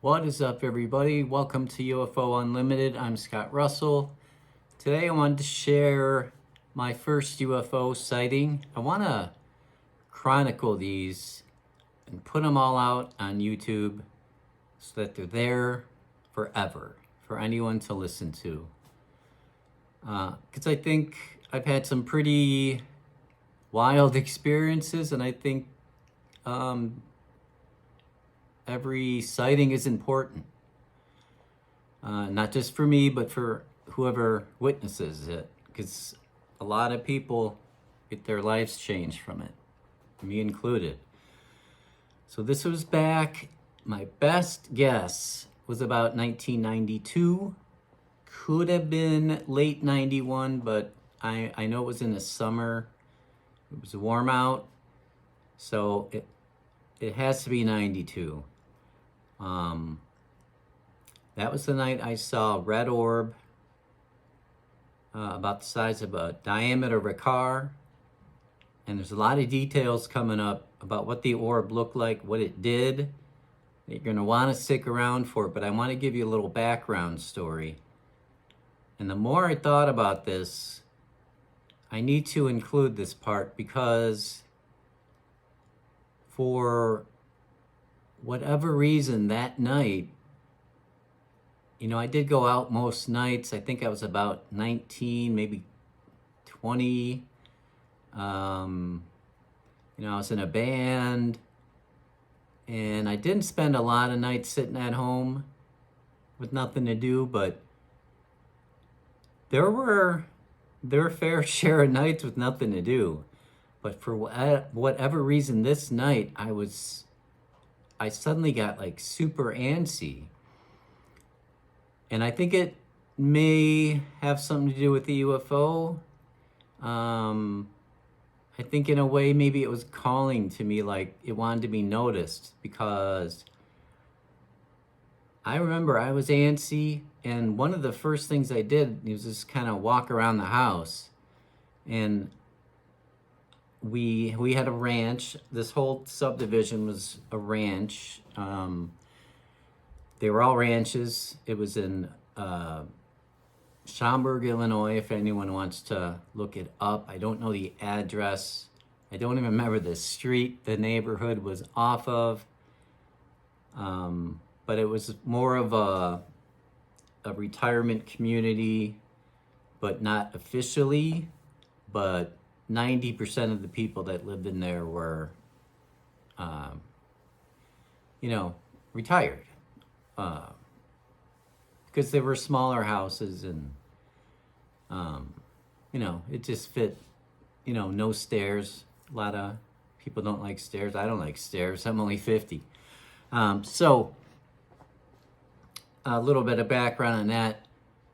What is up, everybody? Welcome to UFO Unlimited. I'm Scott Russell. Today I wanted to share my first UFO sighting. I want to chronicle these and put them all out on YouTube so that they're there forever for anyone to listen to. Because I think I've had some pretty wild experiences, and I think every sighting is important. Not just for me, but for whoever witnesses it, because a lot of people get their lives changed from it, me included. So this was back, my best guess was about 1992. Could have been late 91, but I know it was in the summer. It was warm out, so it has to be 92. That was the night I saw a red orb about the size of a diameter of a car. And there's a lot of details coming up about what the orb looked like, what it did. You're going to want to stick around for it, but I want to give you a little background story. And the more I thought about this, I need to include this part because for whatever reason that night, I did go out most nights. I think I was about 19, maybe 20. I was in a band, and I didn't spend a lot of nights sitting at home with nothing to do, but there were a fair share of nights with nothing to do. But for whatever reason, this night I suddenly got like super antsy. And I think it may have something to do with the UFO. I think in a way maybe it was calling to me, like it wanted to be noticed, because I remember I was antsy, and one of the first things I did was just kind of walk around the house. And we had a ranch. This whole subdivision was a ranch. They were all ranches. It was in Schaumburg, Illinois, if anyone wants to look it up. I don't know the address. I don't even remember the street the neighborhood was off of. But it was more of a retirement community, but not officially. But 90% of the people that lived in there were, retired. Because they were smaller houses, and it just fit, no stairs. A lot of people don't like stairs. I don't like stairs. I'm only 50. So a little bit of background on that.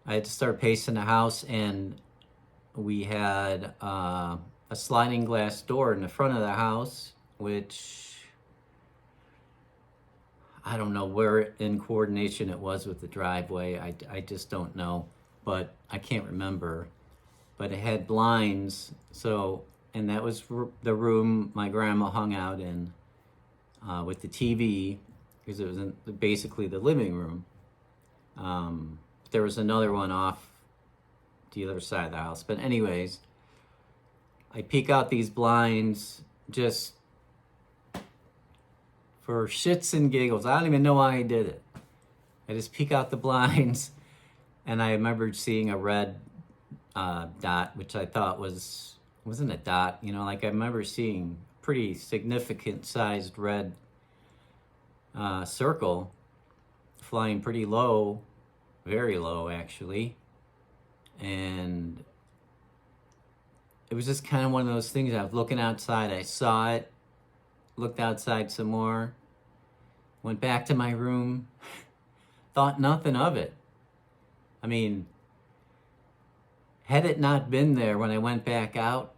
I had to start pacing the house, and we had a sliding glass door in the front of the house, which I don't know where in coordination it was with the driveway. I just don't know, but I can't remember. But it had blinds, and that was the room my grandma hung out in with the TV, because it was basically the living room. There was another one off the other side of the house. But anyways, I peek out these blinds just for shits and giggles. I don't even know why I did it. I just peek out the blinds, and I remembered seeing a red dot, which I thought wasn't a dot. I remember seeing pretty significant sized red circle flying pretty low, very low actually. And it was just kind of one of those things. I was looking outside, I saw it, looked outside some more, went back to my room, thought nothing of it. I mean, had it not been there when I went back out,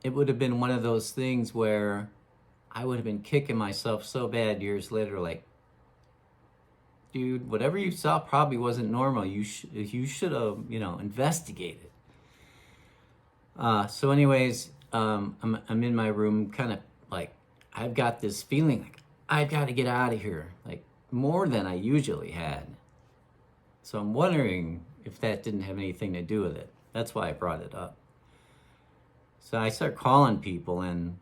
it would have been one of those things where I would have been kicking myself so bad years later, like, dude, whatever you saw probably wasn't normal. You should have, investigated. So anyways, I'm in my room, kind of like, I've got this feeling like I've got to get out of here. Like, more than I usually had. So I'm wondering if that didn't have anything to do with it. That's why I brought it up. So I started calling people, and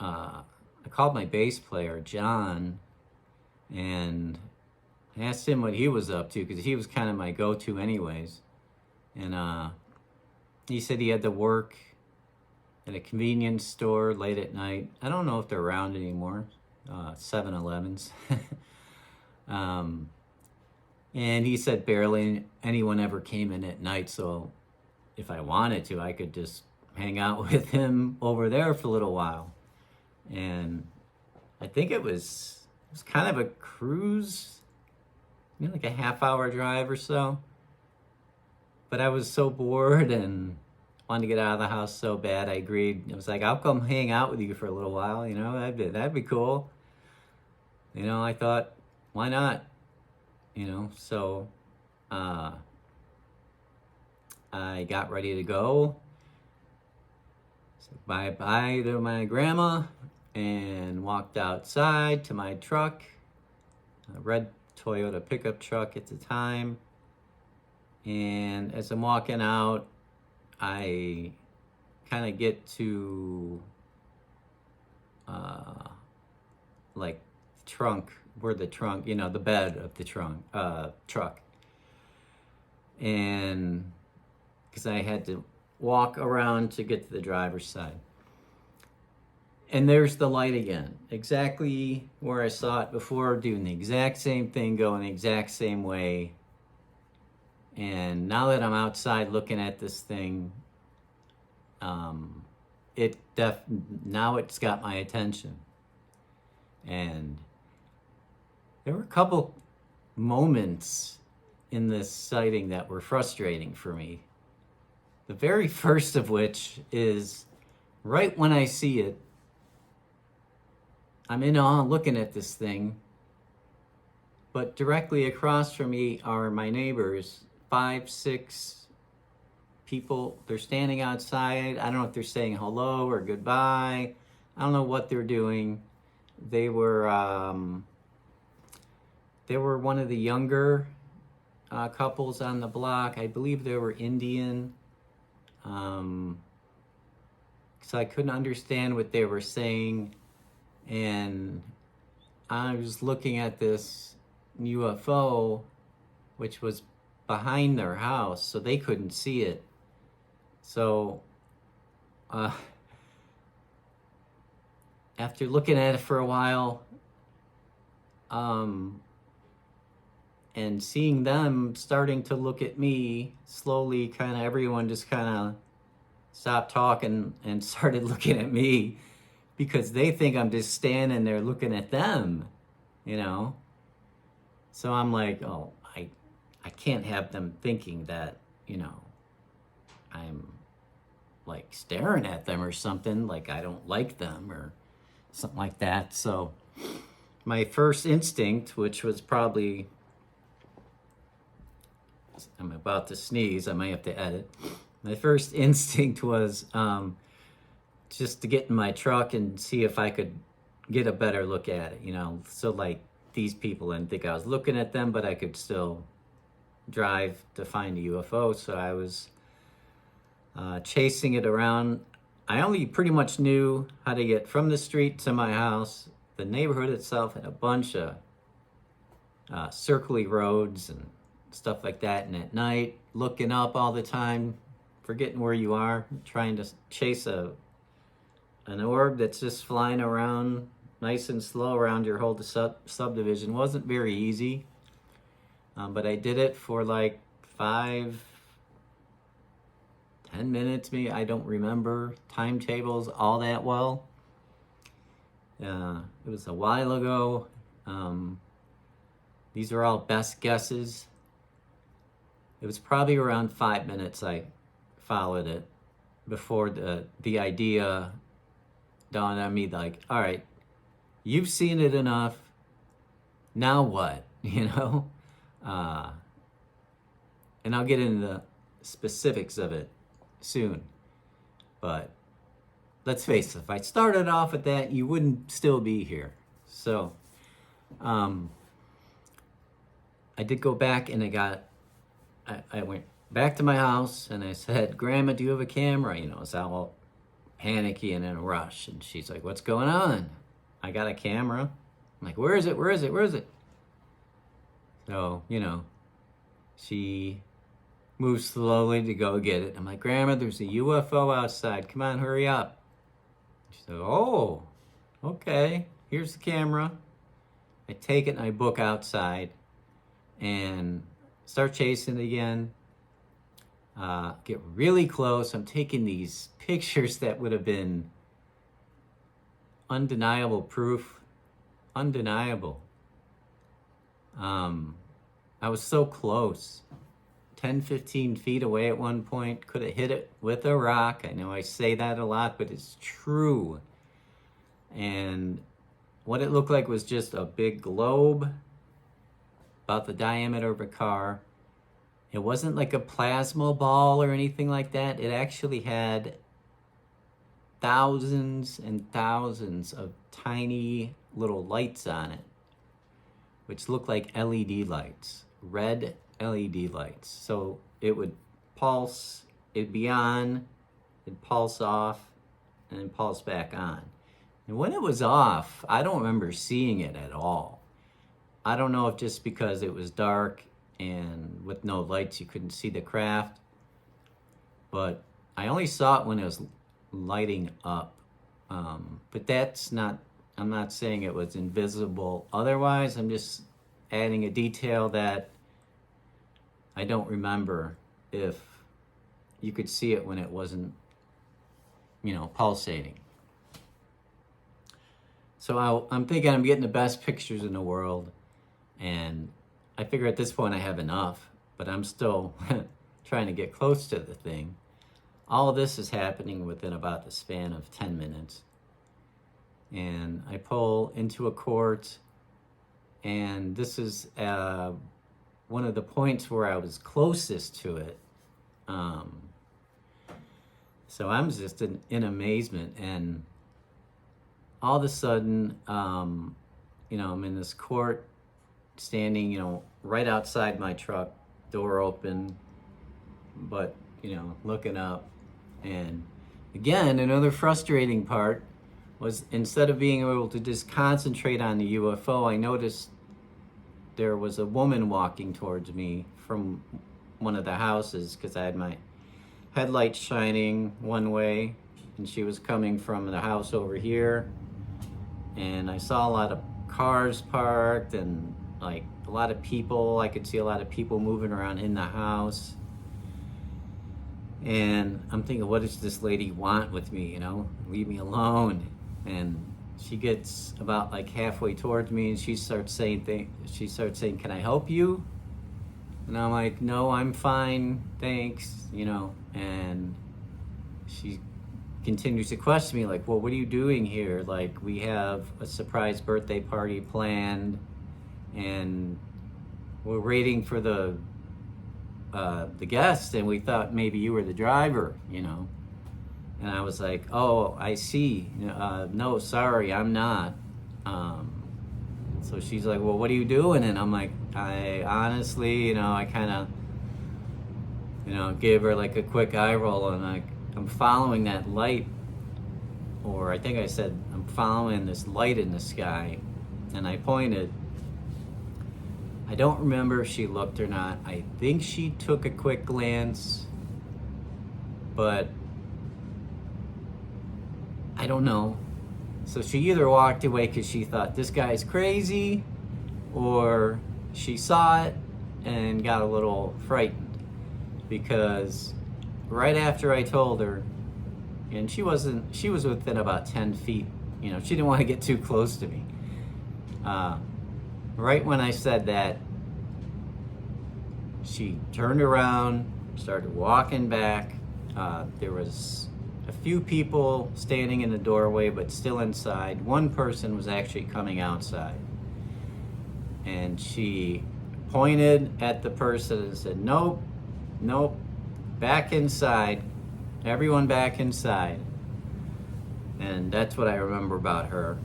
I called my bass player, John, and I asked him what he was up to, because he was kind of my go-to anyways. And he said he had to work at a convenience store late at night. I don't know if they're around anymore, 7-Elevens. And he said barely anyone ever came in at night, so if I wanted to, I could just hang out with him over there for a little while. And I think it was kind of a cruise, like a half-hour drive or so. But I was so bored and wanted to get out of the house so bad, I agreed. I was like, I'll come hang out with you for a little while, that'd be cool. I thought, why not? So I got ready to go. Said bye-bye to my grandma and walked outside to my truck, a red Toyota pickup truck at the time. And as I'm walking out, I kind of get to like the trunk, where the trunk, the bed of the truck. And because I had to walk around to get to the driver's side. And there's the light again, exactly where I saw it before, doing the exact same thing, going the exact same way. And now that I'm outside looking at this thing, now it's got my attention. And there were a couple moments in this sighting that were frustrating for me. The very first of which is right when I see it, I'm in awe looking at this thing, but directly across from me are my neighbors, 5, 6 people. They're standing outside. I don't know if they're saying hello or goodbye. I don't know what they're doing. They were one of the younger couples on the block. I believe they were Indian. So I couldn't understand what they were saying. And I was looking at this UFO, which was behind their house, so they couldn't see it. So after looking at it for a while, and seeing them starting to look at me slowly, kind of everyone just kind of stopped talking and started looking at me, because they think I'm just standing there looking at them, So I'm like, oh, I can't have them thinking that, I'm like staring at them or something, like I don't like them or something like that. So my first instinct, which was probably, I'm about to sneeze, I might have to edit. My first instinct was just to get in my truck and see if I could get a better look at it, so like these people didn't think I was looking at them, but I could still drive to find a UFO. So I was chasing it around. I only pretty much knew how to get from the street to my house. The neighborhood itself had a bunch of circly roads and stuff like that, and at night, looking up all the time, forgetting where you are, trying to chase an orb that's just flying around nice and slow around your whole subdivision wasn't very easy. But I did it for like 5-10 minutes, maybe. I don't remember timetables all that well. It was a while ago. These are all best guesses. It was probably around 5 minutes I followed it before the idea dawned on me, like, all right, you've seen it enough. Now what? And I'll get into the specifics of it soon. But let's face it, if I started off with that, you wouldn't still be here. So Um, I did go back and I went back to my house and I said, Grandma, do you have a camera? You know, it's all panicky and in a rush. And she's like, what's going on? I got a camera. I'm like, where is it? Where is it? Where is it? So, you know, she moves slowly to go get it. I'm like, Grandma, there's a UFO outside. Come on, hurry up. She said, oh, okay. Here's the camera. I take it and I book outside and start chasing it again. Get really close. I'm taking these pictures that would have been undeniable proof. Undeniable. I was so close. 10, 15 feet away at one point. Could have hit it with a rock. I know I say that a lot, but it's true. And what it looked like was just a big globe about the diameter of a car. It wasn't like a plasma ball or anything like that. It actually had thousands and thousands of tiny little lights on it, which looked like LED lights, red LED lights. So it would pulse, it'd be on, it'd pulse off, and then pulse back on. And when it was off, I don't remember seeing it at all. I don't know if just because it was dark and with no lights you couldn't see the craft, but I only saw it when it was lighting up. But that's not, I'm not saying it was invisible otherwise. I'm just adding a detail that I don't remember if you could see it when it wasn't, you know, pulsating. So I'm thinking I'm getting the best pictures in the world, and I figure at this point I have enough, but I'm still trying to get close to the thing. All of this is happening within about the span of 10 minutes. And I pull into a court, and this is one of the points where I was closest to it. So I'm just in amazement, and all of a sudden, you know, I'm in this court, standing, you know, right outside my truck, door open, but, you know, looking up. And again, another frustrating part was instead of being able to just concentrate on the UFO, I noticed there was a woman walking towards me from one of the houses because I had my headlights shining one way and she was coming from the house over here. And I saw a lot of cars parked and like a lot of people. I could see a lot of people moving around in the house. And I'm thinking, what does this lady want with me, you know? Leave me alone. And she gets about like halfway towards me and she starts saying, can I help you? And I'm like, no, I'm fine, thanks, you know. And she continues to question me like, well, what are you doing here? Like, we have a surprise birthday party planned and we're waiting for the guest, and we thought maybe you were the driver, you know. And I was like, oh, I see. No, sorry, I'm not. So she's like, well, what are you doing? And I'm like, I honestly, you know, I kind of, you know, gave her like a quick eye roll, and I'm following that light, or I think I said, I'm following this light in the sky, and I pointed. I don't remember if she looked or not. I think she took a quick glance, but I don't know. So she either walked away because she thought this guy's crazy, or she saw it and got a little frightened, because right after I told her, and she was within about 10 feet, you know, she didn't want to get too close to me. Right when I said that, she turned around, started walking back. There was a few people standing in the doorway, but still inside. One person was actually coming outside. And she pointed at the person and said, nope, nope, back inside. Everyone back inside. And that's what I remember about her.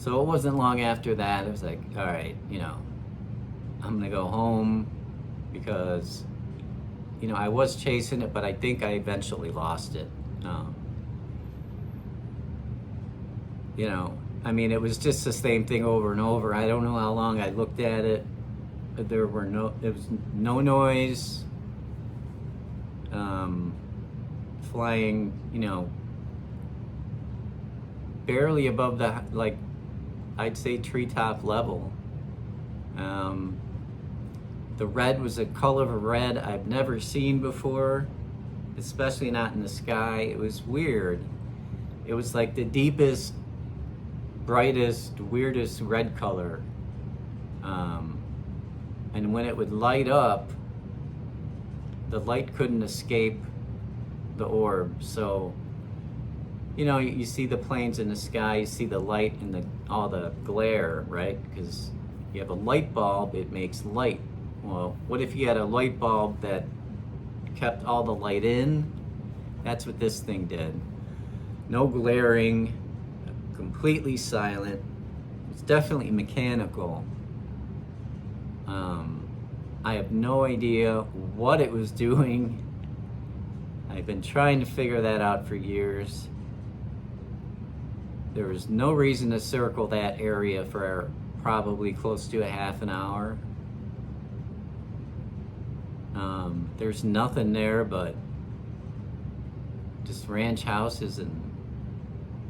So it wasn't long after that, I was like, all right, I'm gonna go home because, I was chasing it, but I think I eventually lost it. Um, I mean, it was just the same thing over and over. I don't know how long I looked at it, but there was no noise, flying, barely above the, like, I'd say treetop level. The red was a color of red I've never seen before, especially not in the sky. It was weird. It was like the deepest, brightest, weirdest red color. And when it would light up, the light couldn't escape the orb. So, you see the planes in the sky, you see the light and all the glare, right? Because you have a light bulb, it makes light. Well, what if you had a light bulb that kept all the light in? That's what this thing did. No glaring, completely silent. It's definitely mechanical. I have no idea what it was doing. I've been trying to figure that out for years. There was no reason to circle that area for probably close to a half an hour. There's nothing there but just ranch houses and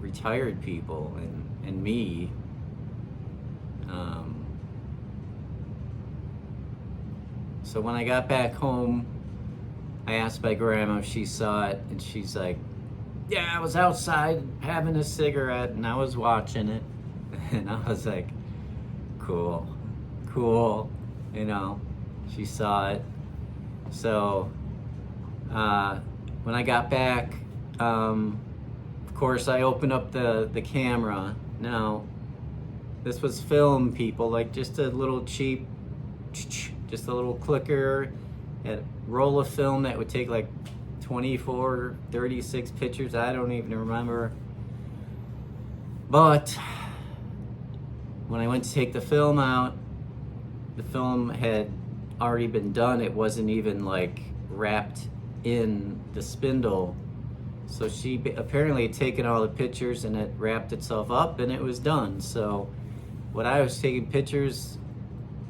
retired people and me. So when I got back home, I asked my grandma if she saw it, and she's like, yeah, I was outside having a cigarette and I was watching it. And I was like, cool. She saw it. So when I got back, of course, I opened up the camera. Now, this was film, people, like just a little cheap, just a little clicker, a roll of film that would take like 24, 36 pictures. I don't even remember. But when I went to take the film out, the film had already been done. It wasn't even like wrapped in the spindle. So she apparently had taken all the pictures and it wrapped itself up and it was done. So when I was taking pictures,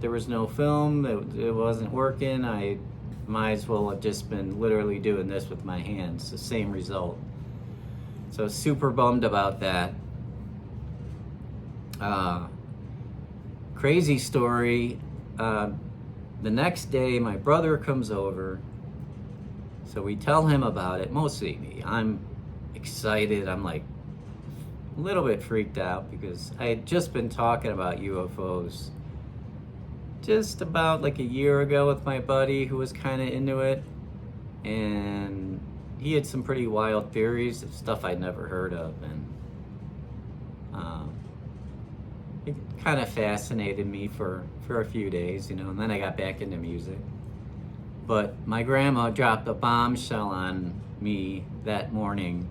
there was no film, it wasn't working. I might as well have just been literally doing this with my hands, the same result. So super bummed about that. Crazy story. The next day, my brother comes over. So we tell him about it, mostly me. I'm excited. I'm like a little bit freaked out because I had just been talking about UFOs just about like a year ago with my buddy who was kind of into it. And he had some pretty wild theories of stuff I'd never heard of. And it kind of fascinated me for a few days, and then I got back into music. But my grandma dropped a bombshell on me that morning.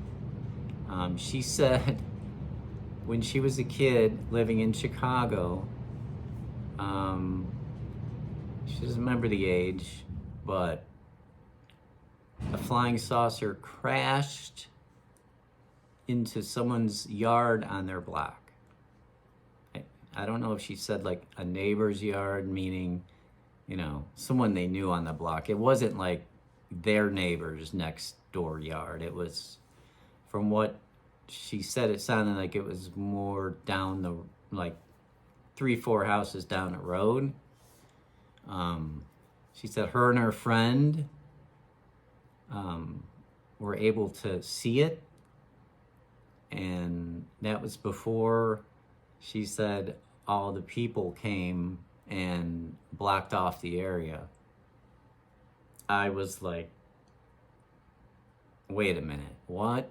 She said when she was a kid living in Chicago, she doesn't remember the age, but a flying saucer crashed into someone's yard on their block. I don't know if she said like a neighbor's yard, meaning, someone they knew on the block. It wasn't like their neighbor's next door yard. It was, from what she said, it sounded like it was more down the, like 3-4 houses down the road. She said her and her friend were able to see it. And that was before, she said, all the people came and blocked off the area. I was like, wait a minute, what?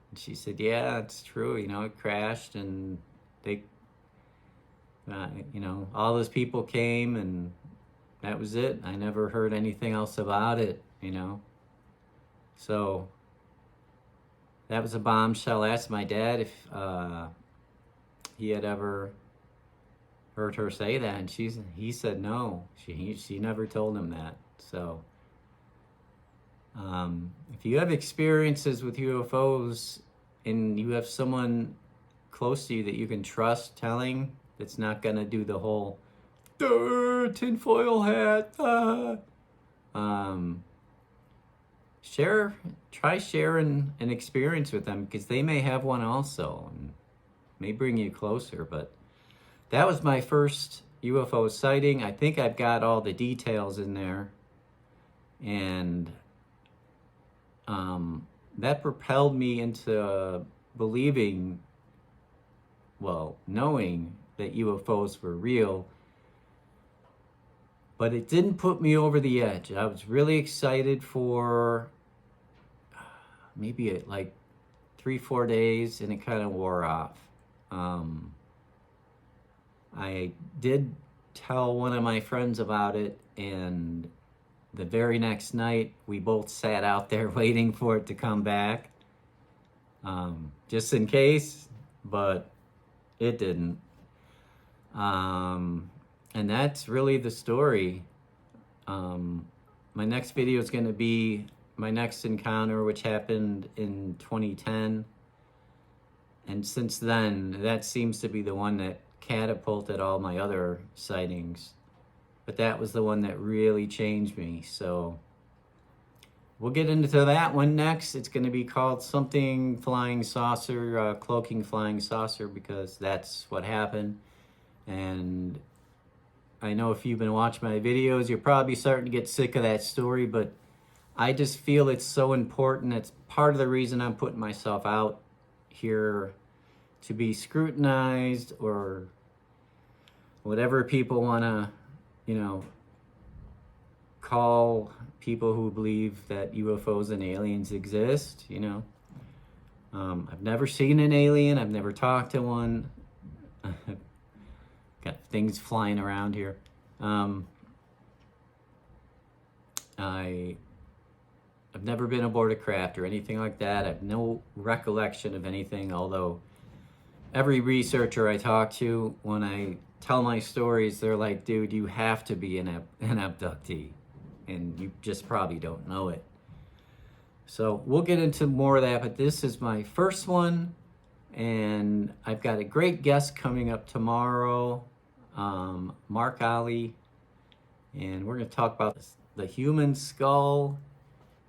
And she said, yeah, it's true. It crashed and they, all those people came and that was it. I never heard anything else about it, So that was a bombshell. I asked my dad he had ever heard her say that, and he said no. She never told him that. So, if you have experiences with UFOs and you have someone close to you that you can trust telling, that's not gonna do the whole tinfoil hat. Try sharing an experience with them, because they may have one also, and may bring you closer. But that was my first UFO sighting. I think I've got all the details in there, and that propelled me into believing, well, knowing that UFOs were real. But it didn't put me over the edge. I was really excited for maybe like 3-4 days, and it kind of wore off. I did tell one of my friends about it, and the very next night we both sat out there waiting for it to come back, just in case, but it didn't. And that's really the story. My next video is going to be my next encounter, which happened in 2010. And since then, that seems to be the one that catapulted all my other sightings. But that was the one that really changed me. So we'll get into that one next. It's going to be called something flying saucer, cloaking flying saucer, because that's what happened. And I know if you've been watching my videos, you're probably starting to get sick of that story, but I just feel it's so important. It's part of the reason I'm putting myself out here to be scrutinized, or whatever people want to, call people who believe that UFOs and aliens exist, I've never seen an alien. I've never talked to one. Got things flying around here. I've never been aboard a craft or anything like that. I have no recollection of anything, although every researcher I talk to, when I tell my stories, they're like, dude, you have to be an abductee, and you just probably don't know it. So we'll get into more of that, but this is my first one, and I've got a great guest coming up tomorrow, Mark Ali, and we're going to talk about the human skull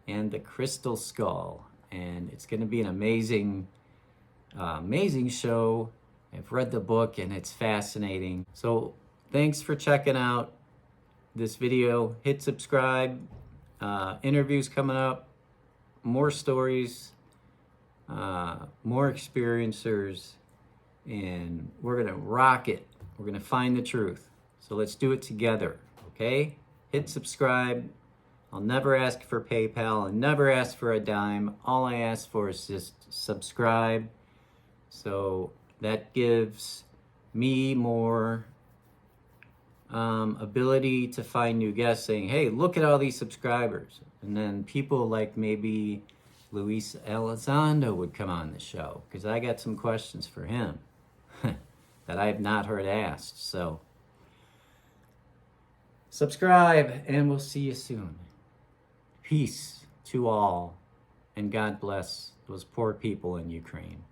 and the crystal skull, and it's going to be an amazing show. I've read the book, and it's fascinating. So thanks for checking out this video. Hit subscribe. Interviews coming up, more stories, more experiencers, and we're gonna rock it. We're gonna find the truth. So let's do it together, okay? Hit subscribe. I'll never ask for PayPal. I'll never ask for a dime. All I ask for is just subscribe. So that gives me more ability to find new guests, saying, hey, look at all these subscribers. And then people like maybe Luis Elizondo would come on the show, because I got some questions for him that I have not heard asked. So subscribe, and we'll see you soon. Peace to all, and God bless those poor people in Ukraine.